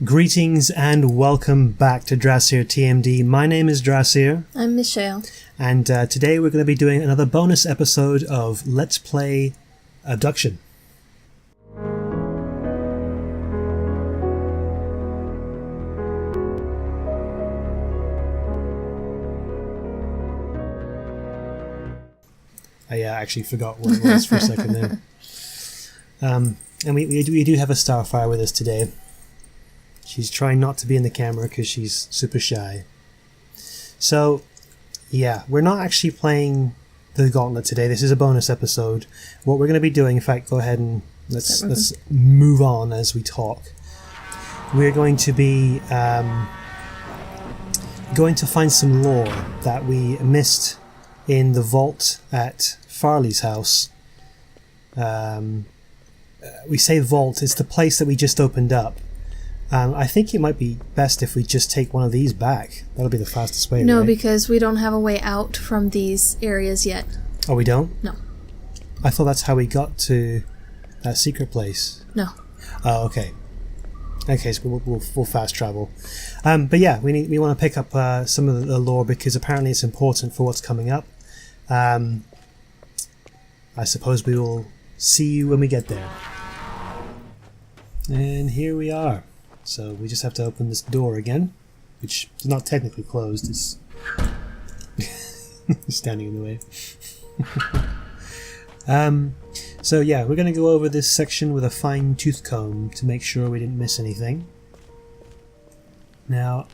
Greetings and welcome back to Drasir TMD. My name is Drasir. I'm Michelle. And today we're going to be doing another bonus episode of Let's Play Obduction. I actually forgot what it was for a second there. And we do have a Starfire with us today. She's trying not to be in the camera because she's super shy. So, yeah, we're not actually playing the Gauntlet today. This is a bonus episode. What we're going to be doing, in fact, go ahead and let's move on as we talk. We're going to be going to find some lore that we missed in the vault at Farley's house. We say vault, it's the place that we just opened up. I think it might be best if we just take one of these back. That'll be the fastest way, No, right? because we don't have a way out from these areas yet. Oh, we don't? No. I thought that's how we got to that secret place. No. Oh, okay. Okay, so we'll fast travel. But yeah, we want to pick up some of the lore because apparently it's important for what's coming up. I suppose we will see you when we get there. And here we are. So we just have to open this door again, which is not technically closed, it's standing in the way. So yeah, we're going to go over this section with a fine tooth comb to make sure we didn't miss anything. Now,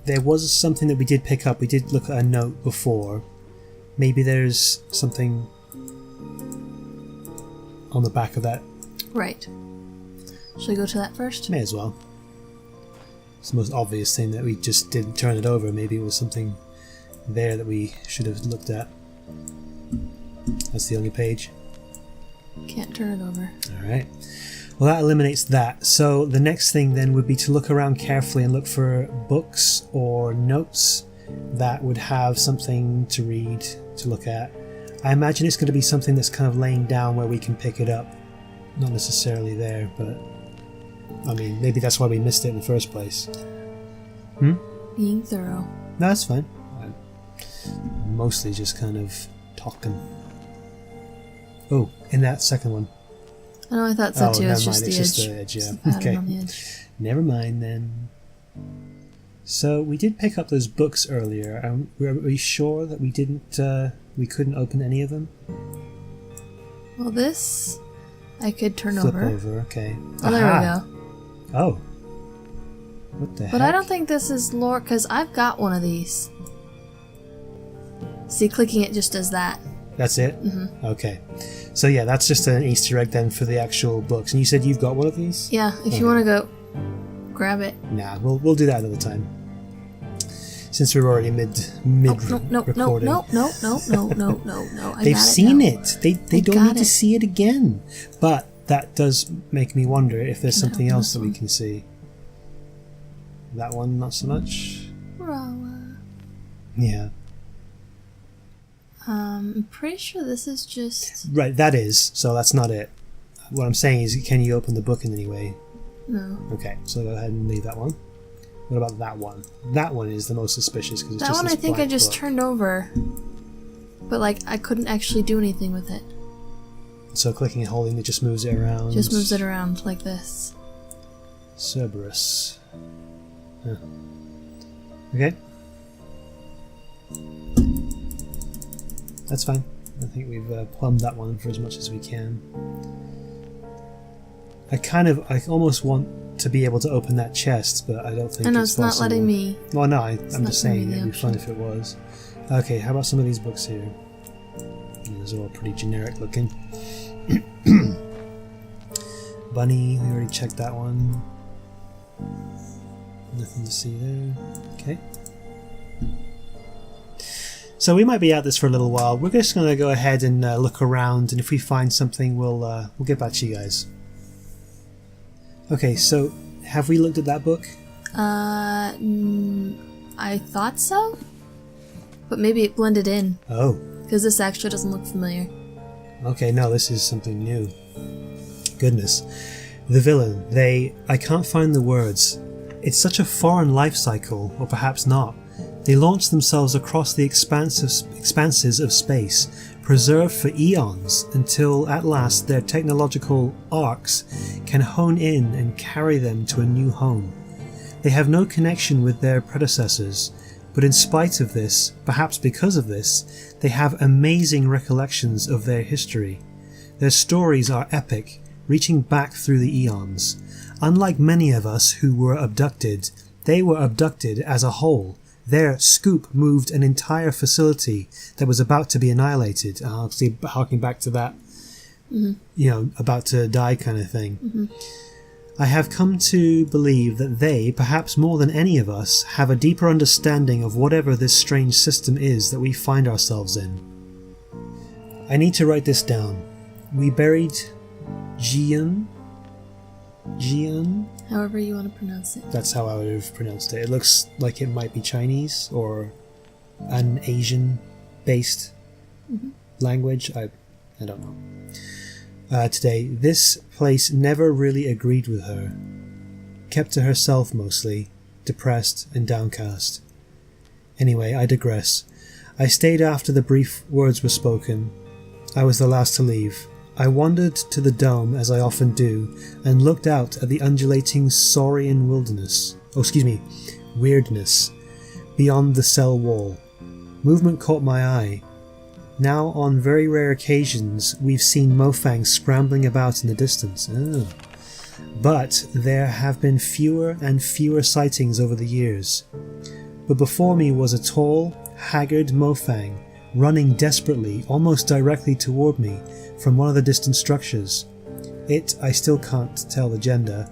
there was something that we did pick up. We did look at a note before. Maybe there's something on the back of that. Right. Shall we go to that first? May as well. It's the most obvious thing that we just didn't turn it over. Maybe it was something there that we should have looked at. That's the only page. Can't turn it over. Alright. Well, that eliminates that. So the next thing then would be to look around carefully and look for books or notes that would have something to read, to look at. I imagine it's going to be something that's kind of laying down where we can pick it up. Not necessarily there, but I mean, maybe that's why we missed it in the first place. Being thorough. No, that's fine. I'm mostly just kind of talking. Oh, in that second one. I know, I thought so too. Never It's mind. just the Just edge. the edge, yeah. Okay. On the edge. Never mind then. So we did pick up those books earlier. Are we sure that we didn't? We couldn't open any of them? Well, this I could turn Flip over. over. Okay. Oh, there we go. Oh. What the heck? But I don't think this is lore, because I've got one of these. See, clicking it just does that. That's it? Mm-hmm. Okay. So yeah, that's just an Easter egg then for the actual books. And you said you've got one of these? Yeah, if you want to go grab it. Nah, we'll do that another time. Since we're already mid recording. No. They've seen it. They don't need to see it again. But that does make me wonder if there's something else that we can see. That one, not so much. Yeah. I'm pretty sure this is just... Right, that is. So that's not it. What I'm saying is, can you open the book in any way? No. Okay, so go ahead and leave that one. What about that one? That one is the most suspicious because it's that just one this I think I blank just book. turned over, but like I couldn't actually do anything with it. So clicking and holding it just moves it around. Just moves it around like this. Cerberus. Huh. Okay. That's fine. I think we've plumbed that one for as much as we can. I almost want to be able to open that chest, but I don't think I know it's it's not possible. letting me. Well, no, I'm just saying giving me it'd the be fun if it was. Okay, how about some of these books here? These are all pretty generic looking. Bunny, we already checked that one. Nothing to see there. Okay. So we might be at this for a little while. We're just going to go ahead and look around, and if we find something, we'll get back to you guys. Okay, so have we looked at that book? I thought so, but maybe it blended in. Oh. Because this actually doesn't look familiar. Okay, no, this is something new. Goodness. The villain, I can't find the words. It's such a foreign life cycle, or perhaps not. They launch themselves across the expanses of space, preserved for eons, until at last their technological arcs can hone in and carry them to a new home. They have no connection with their predecessors, but in spite of this, perhaps because of this, they have amazing recollections of their history. Their stories are epic, reaching back through the eons. Unlike many of us who were abducted, they were abducted as a whole. Their scoop moved an entire facility that was about to be annihilated. Harking back to that, about to die kind of thing. I have come to believe that they, perhaps more than any of us, have a deeper understanding of whatever this strange system is that we find ourselves in. I need to write this down. We buried Jian? However you want to pronounce it. That's how I would have pronounced it. It looks like it might be Chinese or an Asian-based language. I don't know. Today, this place never really agreed with her. Kept to herself mostly, depressed and downcast. Anyway, I digress. I stayed after the brief words were spoken. I was the last to leave. I wandered to the dome, as I often do, and looked out at the undulating saurian weirdness beyond the cell wall. Movement caught my eye. Now, on very rare occasions, we've seen Mofang scrambling about in the distance. But there have been fewer and fewer sightings over the years. But before me was a tall, haggard Mofang, running desperately, almost directly toward me, from one of the distant structures. It, I still can't tell the gender,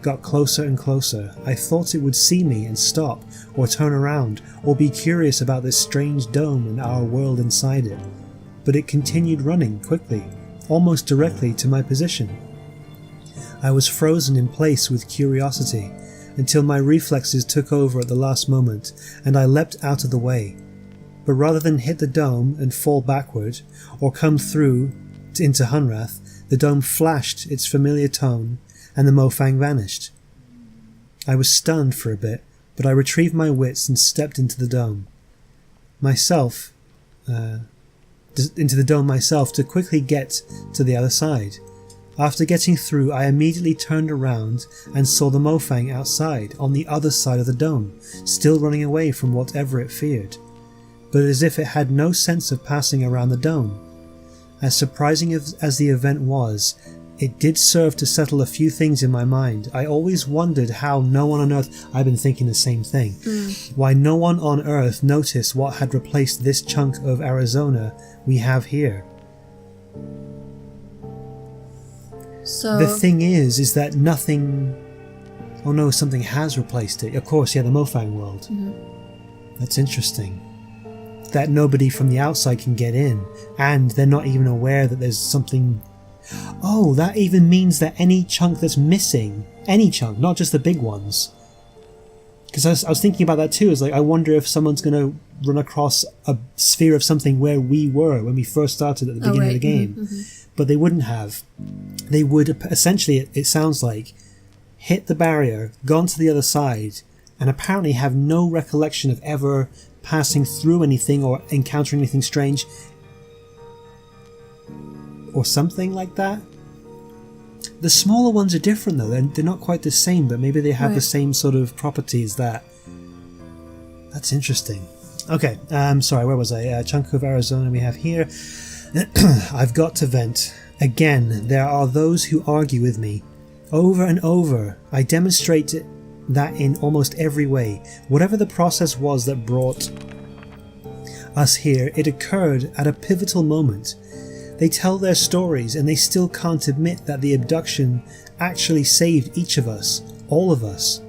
got closer and closer. I thought it would see me and stop, or turn around, or be curious about this strange dome and our world inside it. But it continued running quickly, almost directly to my position. I was frozen in place with curiosity, until my reflexes took over at the last moment, and I leapt out of the way. But rather than hit the dome and fall backward, or come through into Hunrath, the dome flashed its familiar tone, and the Mofang vanished. I was stunned for a bit, but I retrieved my wits and stepped into the dome. Myself to quickly get to the other side. After getting through, I immediately turned around and saw the Mofang outside, on the other side of the dome, still running away from whatever it feared, but as if it had no sense of passing around the dome. As surprising as the event was, it did serve to settle a few things in my mind. I always wondered how no one on Earth... I've been thinking the same thing. Why no one on Earth noticed what had replaced this chunk of Arizona we have here. So the thing is that nothing... Oh no, something has replaced it. Of course, yeah, the Mofang world. That's interesting. That nobody from the outside can get in, and they're not even aware that there's something... Oh, that even means that any chunk that's missing, any chunk, not just the big ones, because I was thinking about that too, is like, I wonder if someone's going to run across a sphere of something where we were when we first started at the beginning of the game, but they wouldn't have. They would, essentially, it sounds like, hit the barrier, gone to the other side, and apparently have no recollection of ever passing through anything or encountering anything strange or something like that. The smaller ones are different though. They're not quite the same, but maybe they have the same sort of properties. That's interesting. Okay, sorry, where was I? A chunk of Arizona we have here. I've got to vent. Again, there are those who argue with me. Over and over, I demonstrate that in almost every way. Whatever the process was that brought us here, it occurred at a pivotal moment. They tell their stories and they still can't admit that the abduction actually saved each of us, all of us.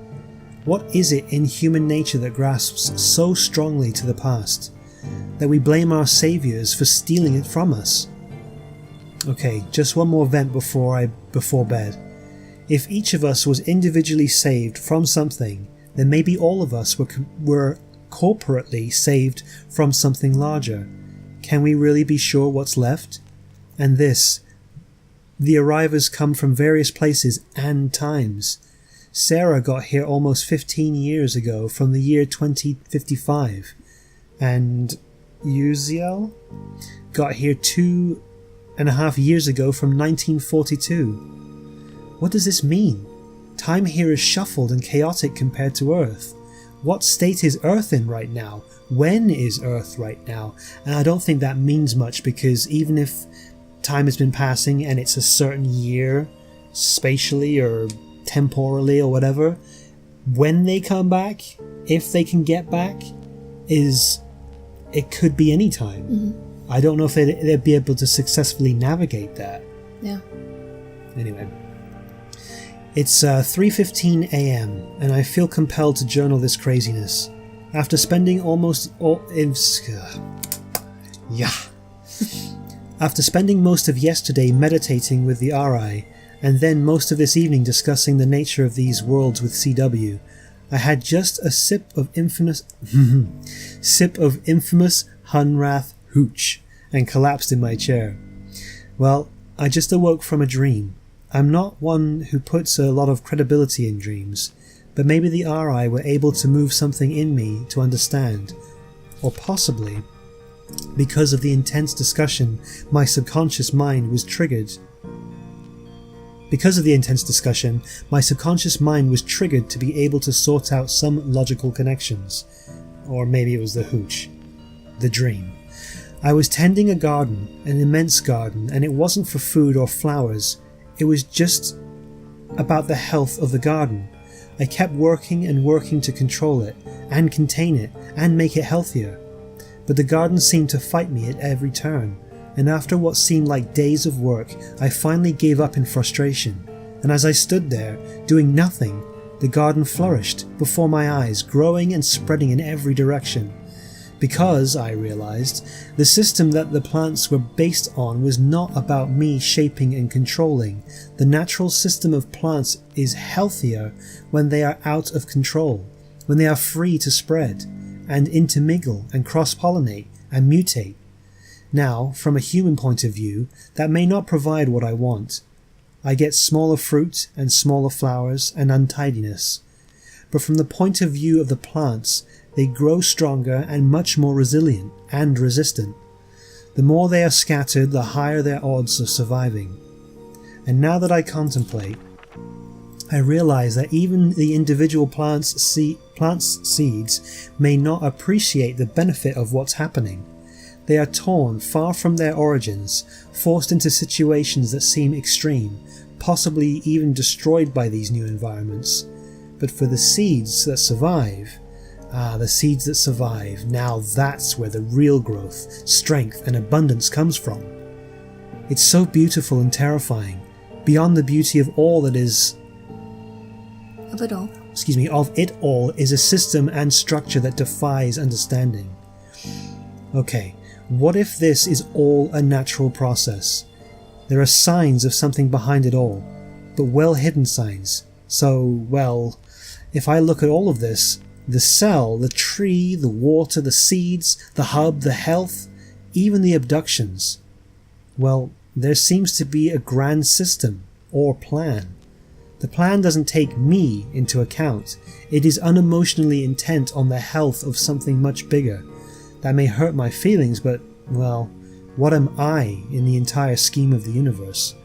What is it in human nature that grasps so strongly to the past, that we blame our saviors for stealing it from us? Okay, just one more vent before bed. If each of us was individually saved from something, then maybe all of us were corporately saved from something larger. Can we really be sure what's left? And the arrivers come from various places and times. Sarah got here almost 15 years ago from the year 2055, and Uziel got here 2.5 years ago from 1942. What does this mean? Time here is shuffled and chaotic compared to Earth. What state is Earth in right now? When is Earth right now? And I don't think that means much, because even if time has been passing and it's a certain year, spatially or temporally or whatever, when they come back, if they can get back, it could be any time. Mm-hmm. I don't know if they'd be able to successfully navigate that. Yeah. Anyway. It's 3:15 a.m. and I feel compelled to journal this craziness. After spending After spending most of yesterday meditating with the RI, and then most of this evening discussing the nature of these worlds with CW, I had just a sip of infamous Hunrath hooch and collapsed in my chair. Well, I just awoke from a dream. I'm not one who puts a lot of credibility in dreams, but maybe the RI were able to move something in me to understand, or possibly, because of the intense discussion, my subconscious mind was triggered. Because of the intense discussion, my subconscious mind was triggered to be able to sort out some logical connections. Or maybe it was the hooch. The dream. I was tending a garden, an immense garden, and it wasn't for food or flowers. It was just about the health of the garden. I kept working and working to control it, and contain it, and make it healthier. But the garden seemed to fight me at every turn, and after what seemed like days of work, I finally gave up in frustration. And as I stood there, doing nothing, the garden flourished before my eyes, growing and spreading in every direction. Because, I realized, the system that the plants were based on was not about me shaping and controlling. The natural system of plants is healthier when they are out of control, when they are free to spread, and intermingle and cross-pollinate and mutate. Now, from a human point of view, that may not provide what I want. I get smaller fruit and smaller flowers and untidiness. But from the point of view of the plants, they grow stronger and much more resilient and resistant. The more they are scattered, the higher their odds of surviving. And now that I contemplate, I realize that even the individual plant's seeds may not appreciate the benefit of what's happening. They are torn far from their origins, forced into situations that seem extreme, possibly even destroyed by these new environments. But for the seeds that survive, now that's where the real growth, strength and abundance comes from. It's so beautiful and terrifying, beyond the beauty of all that is... Of it all. Of it all is a system and structure that defies understanding. Okay, what if this is all a natural process? There are signs of something behind it all, but well-hidden signs. So, well, if I look at all of this, the cell, the tree, the water, the seeds, the hub, the health, even the abductions, well, there seems to be a grand system, or plan. The plan doesn't take me into account. It is unemotionally intent on the health of something much bigger. That may hurt my feelings, but, well, what am I in the entire scheme of the universe?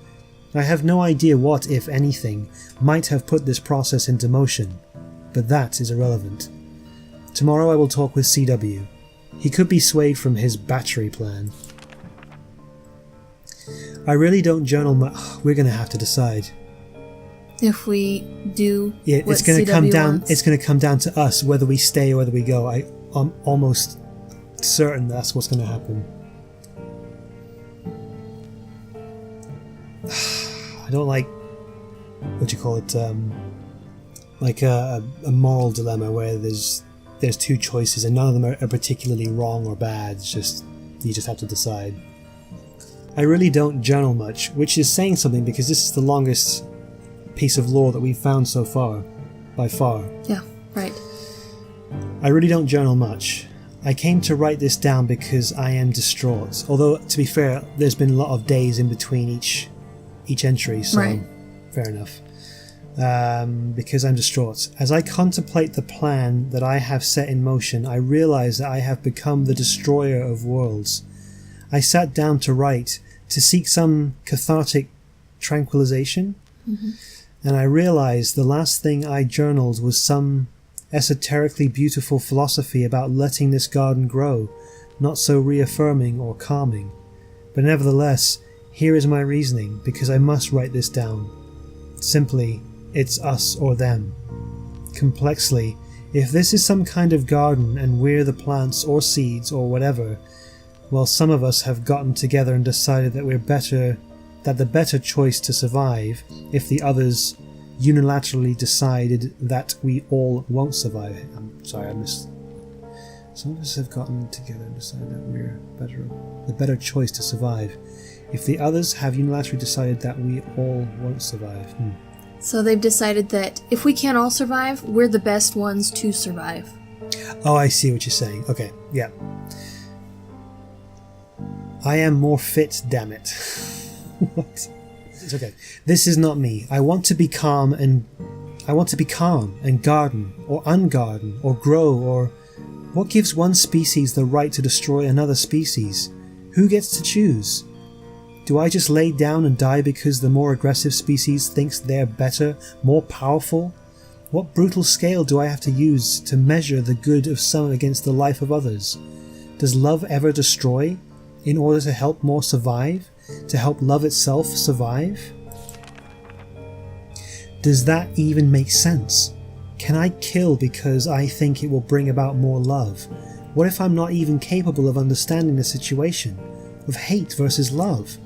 I have no idea what, if anything, might have put this process into motion, but that is irrelevant. Tomorrow I will talk with CW. He could be swayed from his battery plan. I really don't journal much. We're going to have to decide. If we do it's going to come down. wants. It's going to come down to us whether we stay or whether we go. I'm almost certain that's what's going to happen. I don't like what do you call it? Like a moral dilemma where there's two choices and none of them are particularly wrong or bad. It's just you just have to decide. I really don't journal much, which is saying something because this is the longest piece of lore that we've found so far, by far. Yeah, right. I really don't journal much. I came to write this down because I am distraught. Although, to be fair, there's been a lot of days in between each entry, so right. Fair enough. because I'm distraught. As I contemplate the plan that I have set in motion, I realize that I have become the destroyer of worlds. I sat down to write, to seek some cathartic tranquilization, and I realized the last thing I journaled was some esoterically beautiful philosophy about letting this garden grow, not so reaffirming or calming. But nevertheless, here is my reasoning, because I must write this down. Simply, it's us or them. Complexly, if this is some kind of garden and we're the plants or seeds or whatever, well, some of us have gotten together and decided that the better choice to survive, if the others unilaterally decided that we all won't survive. I'm sorry, I missed. Some of us have gotten together and decided that we're the better choice to survive, if the others have unilaterally decided that we all won't survive. So they've decided that if we can't all survive, we're the best ones to survive. Oh, I see what you're saying. Okay, yeah. I am more fit, damn it. What? It's okay. This is not me. I want to be calm and garden, or ungarden, or grow, or... What gives one species the right to destroy another species? Who gets to choose? Do I just lay down and die because the more aggressive species thinks they're better, more powerful? What brutal scale do I have to use to measure the good of some against the life of others? Does love ever destroy, in order to help more survive? To help love itself survive? Does that even make sense? Can I kill because I think it will bring about more love? What if I'm not even capable of understanding the situation? Of hate versus love?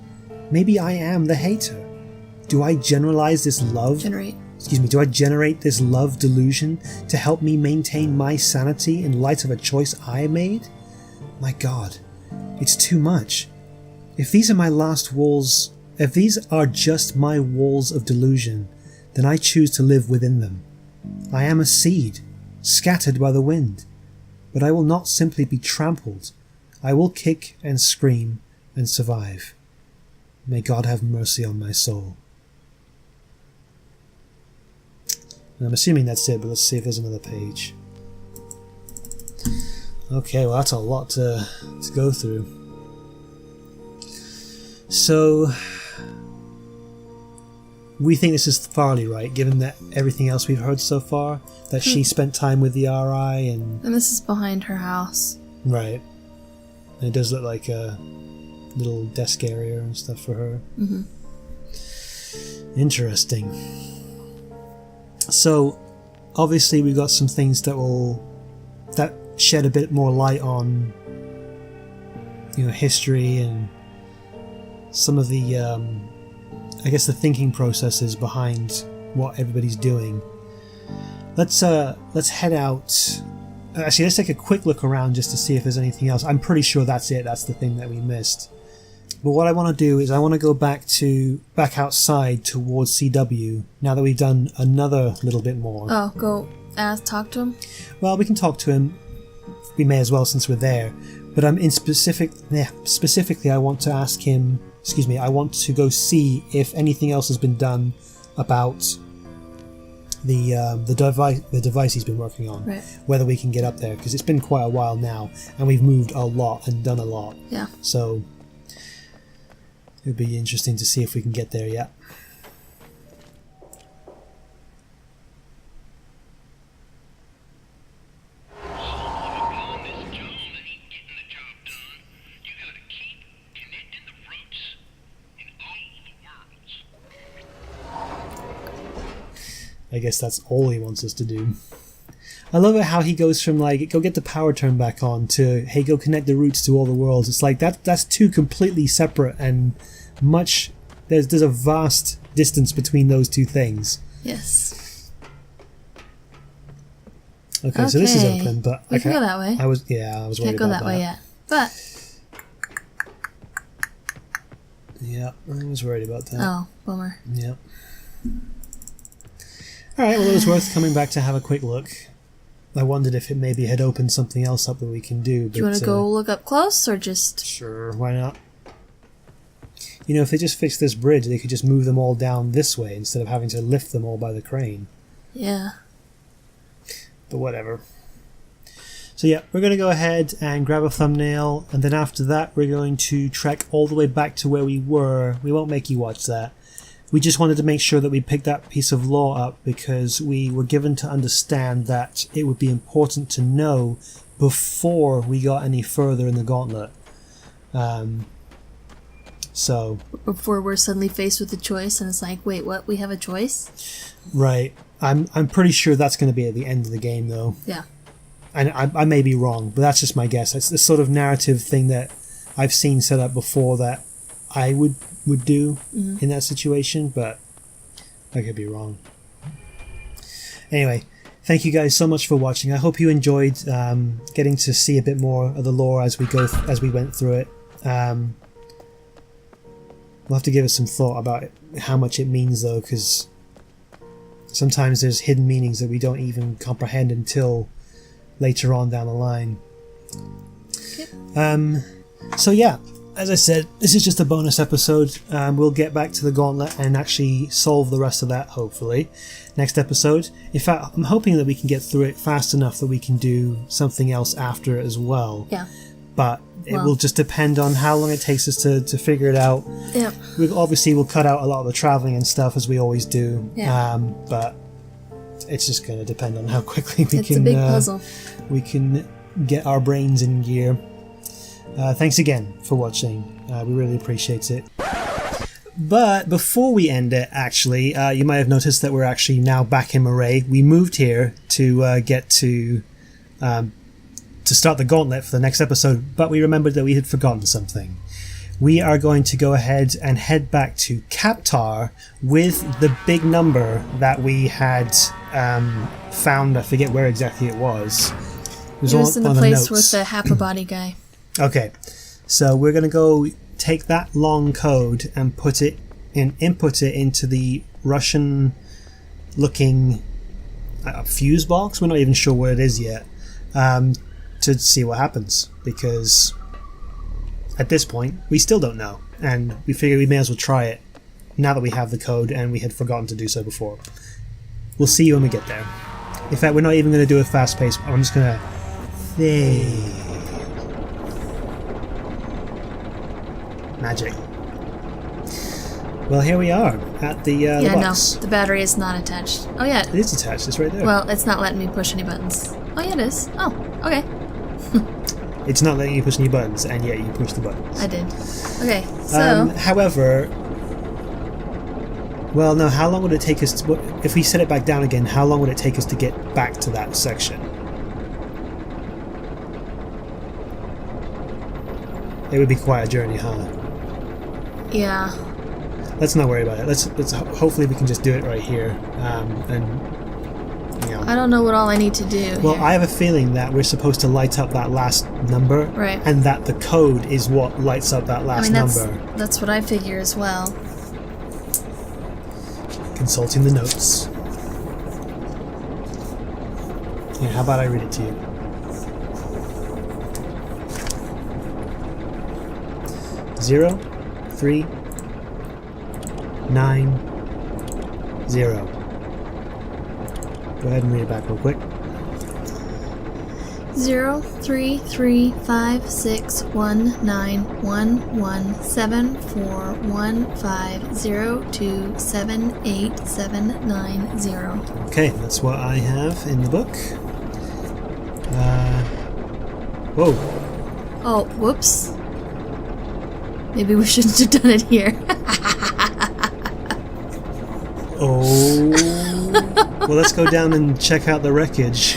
Maybe I am the hater. Do I generalize this love? Do I generate this love delusion to help me maintain my sanity in light of a choice I made? My God, it's too much. If these are just my walls of delusion, then I choose to live within them. I am a seed, scattered by the wind, but I will not simply be trampled. I will kick and scream and survive. May God have mercy on my soul. And I'm assuming that's it, but let's see if there's another page. Okay, well that's a lot to go through. So, we think this is Farley, right? Given that everything else we've heard so far, that she spent time with the RI and this is behind her house. Right. And it does look like a little desk area and stuff for her. Interesting. So, obviously we've got some things that shed a bit more light on, history and some of the, I guess the thinking processes behind what everybody's doing. Let's head out. Actually, let's take a quick look around just to see if there's anything else. I'm pretty sure that's it. That's the thing that we missed. But what I want to do is I want to go back outside towards CW now that we've done another little bit more. Oh, go talk to him? Well, we can talk to him. We may as well since we're there. But specifically I want to ask him, I want to go see if anything else has been done about the device he's been working on. Right. Whether we can get up there, because it's been quite a while now and we've moved a lot and done a lot. Yeah. So it would be interesting to see if we can get there yet. I guess that's all he wants us to do. I love it how he goes from go get the power turned back on to hey, go connect the routes to all the worlds. It's like that's two completely separate and much. There's a vast distance between those two things. Yes. Okay, so this is open, but we can go that way. I was worried about that. Can't go that way yet, but yeah, I was worried about that. Oh, bummer. Yep. Alright, well it was worth coming back to have a quick look. I wondered if it maybe had opened something else up that we can do. But, do you want to go look up close, or just... Sure, why not? You know, if they just fixed this bridge, they could just move them all down this way instead of having to lift them all by the crane. Yeah. But whatever. So yeah, we're going to go ahead and grab a thumbnail, and then after that we're going to trek all the way back to where we were. We won't make you watch that. We just wanted to make sure that we picked that piece of lore up because we were given to understand that it would be important to know before we got any further in the gauntlet. So before we're suddenly faced with a choice and it's like, wait, what? We have a choice? Right. I'm pretty sure that's going to be at the end of the game, though. Yeah. And I may be wrong, but that's just my guess. It's the sort of narrative thing that I've seen set up before that I would do in that situation, but I could be wrong. Anyway, thank you guys so much for watching. I hope you enjoyed getting to see a bit more of the lore as we went through it. We'll have to give it some thought about how much it means, though, because sometimes there's hidden meanings that we don't even comprehend until later on down the line. Okay. So yeah, as I said, this is just a bonus episode. We'll get back to the gauntlet and actually solve the rest of that, hopefully, next episode. In fact, I'm hoping that we can get through it fast enough that we can do something else after it as well. Yeah. But it will just depend on how long it takes us to figure it out. Yeah. We'll cut out a lot of the traveling and stuff, as we always do. Yeah. But it's just going to depend on how quickly It's a big puzzle. We can get our brains in gear. Thanks again for watching. We really appreciate it. But before we end it, actually, you might have noticed that we're actually now back in Moray. We moved here to get to start the gauntlet for the next episode, but we remembered that we had forgotten something. We are going to go ahead and head back to Kaptar with the big number that we had found. I forget where exactly it was. It was in the place with the half-a-body guy. Okay, so we're going to go take that long code and input it into the Russian-looking fuse box. We're not even sure what it is yet, to see what happens, because at this point we still don't know, and we figure we may as well try it now that we have the code, and we had forgotten to do so before. We'll see you when we get there. In fact, we're not even going to do a fast pace. I'm just going to magic. Well, here we are at the box. No, the battery is not attached. Oh yeah, it is attached. It's right there. Well, it's not letting me push any buttons. Oh yeah, it is. Oh, okay. It's not letting you push any buttons, and yet you push the buttons. I did. Okay, so... however... Well, no, how long would it take us to... If we set it back down again, how long would it take us to get back to that section? It would be quite a journey, huh? Yeah. Let's not worry about it. Let's hopefully we can just do it right here, and... I don't know what all I need to do. Well, here. I have a feeling that we're supposed to light up that last number, right? And that the code is what lights up that last number. That's what I figure as well. Consulting the notes. Yeah, how about I read it to you? Zero, 3, 9, 0. Go ahead and read it back real quick. 0, 3, 3, 5, 6, 1, 9, 1, 1, 7, 4, 1, 5, 0, 2, 7, 8, 7, 9, 0. Okay, that's what I have in the book. Whoa. Oh, whoops. Maybe we shouldn't have done it here. Oh. Well, let's go down and check out the wreckage.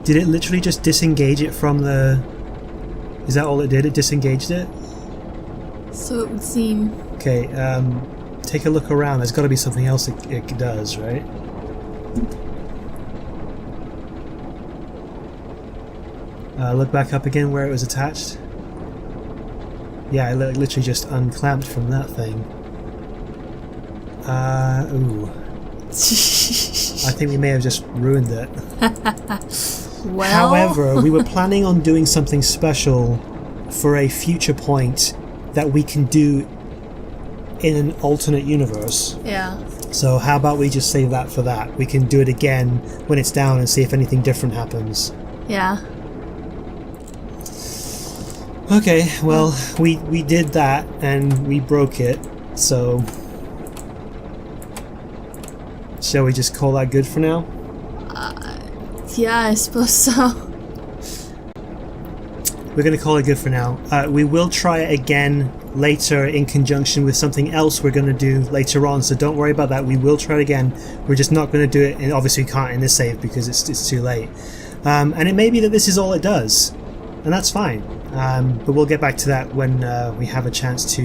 Did it literally just disengage it from the... Is that all it did? It disengaged it? So it would seem... Okay, take a look around. There's got to be something else it does, right? Look back up again where it was attached. Yeah, it literally just unclamped from that thing. Ooh. I think we may have just ruined it. Well. However, we were planning on doing something special for a future point that we can do in an alternate universe. Yeah. So how about we just save that for that? We can do it again when it's down and see if anything different happens. Yeah. Okay, well, we did that and we broke it, so shall we just call that good for now? Yeah, I suppose so. We're going to call it good for now. We will try it again later in conjunction with something else we're going to do later on, so don't worry about that. We will try it again. We're just not going to do it, and obviously we can't in this save because it's too late. And it may be that this is all it does, and that's fine. But we'll get back to that when we have a chance to,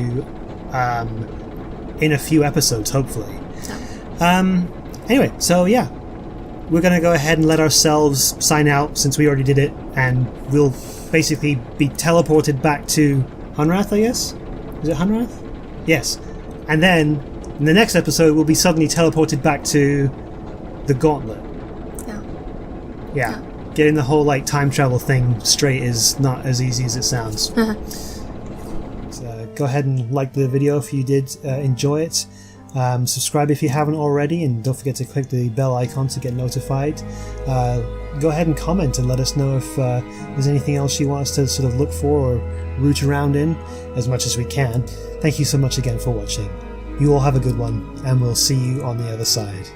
in a few episodes, hopefully. Anyway, so yeah. We're going to go ahead and let ourselves sign out since we already did it, and we'll basically be teleported back to Hunrath, I guess? Is it Hunrath? Yes. And then, in the next episode, we'll be suddenly teleported back to the Gauntlet. Yeah. Getting the whole time travel thing straight is not as easy as it sounds. So, go ahead and like the video if you did enjoy it. Subscribe if you haven't already, and don't forget to click the bell icon to get notified. Go ahead and comment and let us know if there's anything else you want us to sort of look for or root around in, as much as we can. Thank you so much again for watching. You all have a good one, and we'll see you on the other side.